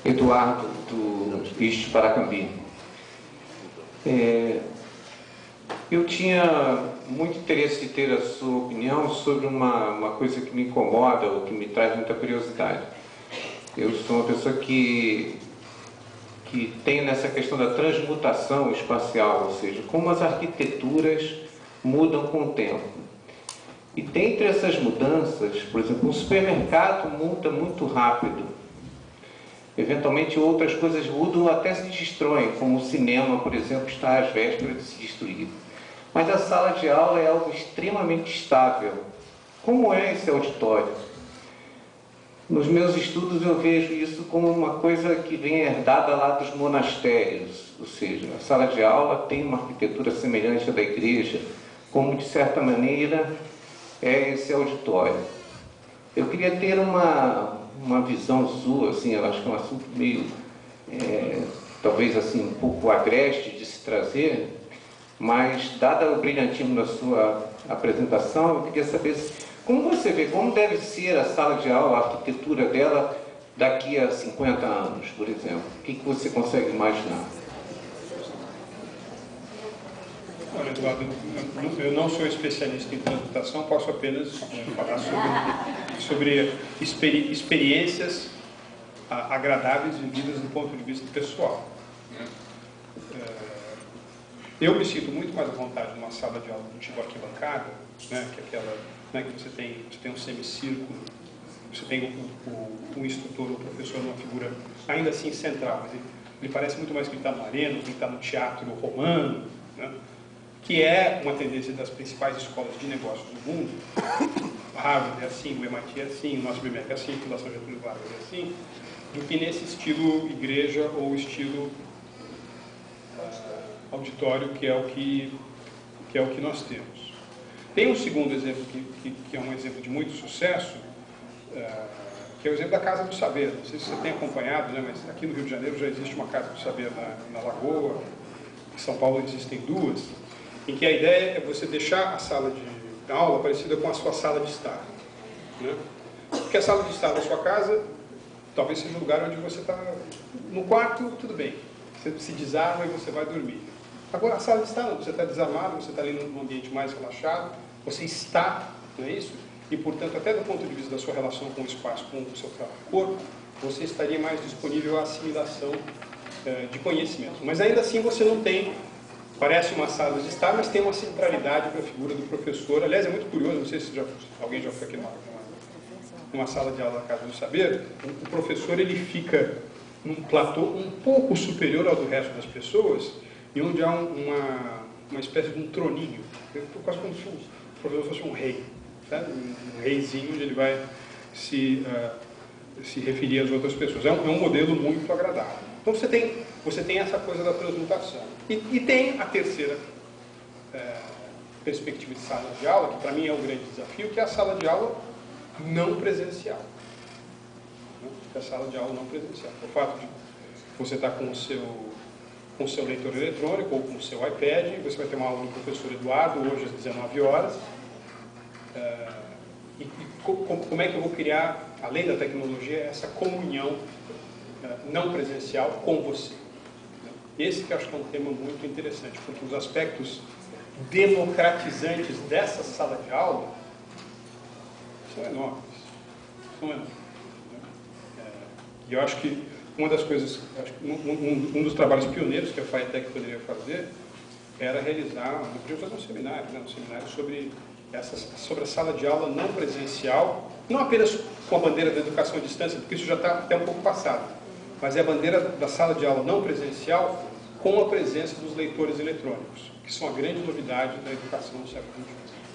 Eduardo, do IST Paracambi. Eu tinha muito interesse de ter a sua opinião sobre uma coisa que me incomoda ou que me traz muita curiosidade. Eu sou uma pessoa que tem nessa questão da transmutação espacial, ou seja, como as arquiteturas mudam com o tempo. E dentre essas mudanças, por exemplo, um supermercado muda muito rápido. Eventualmente outras coisas mudam, até se destroem, como o cinema, por exemplo, está às vésperas de se destruir. Mas a sala de aula é algo extremamente estável. Como é esse auditório? Nos meus estudos eu vejo isso como uma coisa que vem herdada lá dos monastérios, ou seja, a sala de aula tem uma arquitetura semelhante à da igreja, como de certa maneira é esse auditório. Eu queria ter uma visão sua, assim, eu acho que é um assunto meio, talvez assim, um pouco agreste de se trazer, mas, dado o brilhantismo da sua apresentação, eu queria saber como você vê, como deve ser a sala de aula, a arquitetura dela daqui a 50 anos, por exemplo. O que você consegue imaginar? Olha, Eduardo, eu não sou especialista em transmutação, posso apenas falar sobre experiências agradáveis vividas do ponto de vista pessoal. Eu me sinto muito mais à vontade numa sala de aula do tipo arquibancada, né, que é aquela, né, que você tem um semicírculo, você tem o instrutor, o professor, uma figura ainda assim central, mas ele parece muito mais que ele está no arena, que ele está no teatro romano, né, que é uma tendência das principais escolas de negócios do mundo. Harvard é assim, o MIT é assim, o nosso BMEC é assim, a Fundação Getúlio Vargas é assim, do que nesse estilo igreja ou estilo auditório, que é o que nós temos. Tem um segundo exemplo, que é um exemplo de muito sucesso, que é o exemplo da Casa do Saber. Não sei se você tem acompanhado, né, mas aqui no Rio de Janeiro já existe uma Casa do Saber na Lagoa, em São Paulo existem duas, em que a ideia é você deixar a sala de aula parecida com a sua sala de estar. Né? Porque a sala de estar da sua casa talvez seja o lugar onde você está no quarto, tudo bem. Você se desarma e você vai dormir. Agora, a sala de estar não, você está desarmado, você está ali num ambiente mais relaxado, você está, não é isso? E, portanto, até do ponto de vista da sua relação com o espaço, com o seu próprio corpo, você estaria mais disponível à assimilação de conhecimento. Mas ainda assim você não tem, parece uma sala de estar, mas tem uma centralidade para a figura do professor. Aliás, é muito curioso, não sei se alguém já foi aqui numa sala de aula da Casa do Saber, o professor ele fica num platô um pouco superior ao do resto das pessoas, e onde há uma espécie de um troninho, quase como se o professor fosse um rei, sabe? Um reizinho onde ele vai se referir às outras pessoas. É um modelo muito agradável. Então você tem essa coisa da transmutação. E tem a terceira perspectiva de sala de aula, que para mim é o grande desafio, que é a sala de aula não presencial. A sala de aula não presencial. O fato de você estar com o seu leitor eletrônico ou com o seu iPad, você vai ter uma aula do professor Eduardo, hoje às 19 horas. Como é que eu vou criar, além da tecnologia, essa comunhão não presencial com você? Esse que eu acho que é um tema muito interessante, porque os aspectos democratizantes dessa sala de aula são enormes. E eu acho que uma das coisas, um dos trabalhos pioneiros que a FATEC poderia fazer era realizar, eu podia fazer um seminário, né, sobre a sala de aula não presencial, não apenas com a bandeira da educação à distância, porque isso já está até um pouco passado, mas é a bandeira da sala de aula não presencial com a presença dos leitores eletrônicos, que são a grande novidade da educação no século XXI.